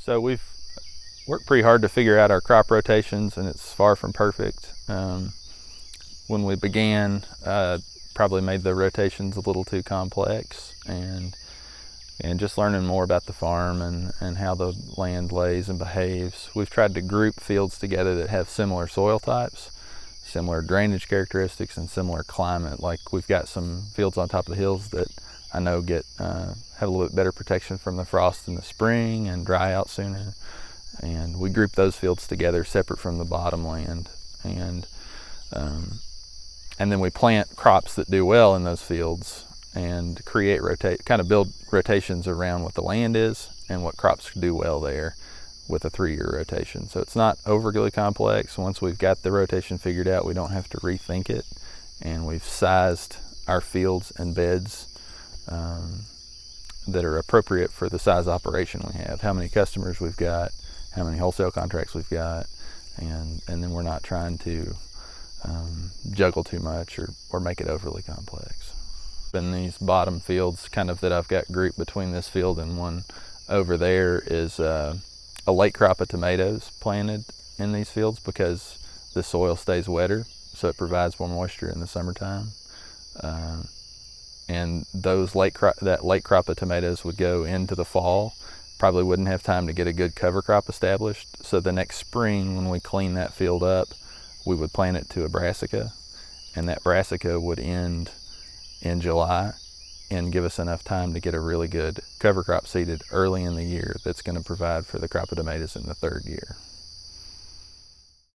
So we've worked pretty hard to figure out our crop rotations, and it's far from perfect. When we began, probably made the rotations a little too complex, and just learning more about the farm and how the land lays and behaves. We've tried to group fields together that have similar soil types, similar drainage characteristics, and similar climate. Like we've got some fields on top of the hills that I know have a little bit better protection from the frost in the spring and dry out sooner. And we group those fields together separate from the bottom land. And then we plant crops that do well in those fields and kind of build rotations around what the land is and what crops do well there with a 3-year rotation. So it's not overly complex. Once we've got the rotation figured out, we don't have to rethink it. And we've sized our fields and beds that are appropriate for the size operation we have, how many customers we've got, how many wholesale contracts we've got, and then we're not trying to juggle too much or make it overly complex. In these bottom fields kind of that I've got grouped between this field and one over there is a late crop of tomatoes planted in these fields because the soil stays wetter, so it provides more moisture in the summertime. And that late crop of tomatoes would go into the fall. Probably wouldn't have time to get a good cover crop established. So the next spring, when we clean that field up, we would plant it to a brassica, and that brassica would end in July and give us enough time to get a really good cover crop seeded early in the year that's going to provide for the crop of tomatoes in the 3rd year.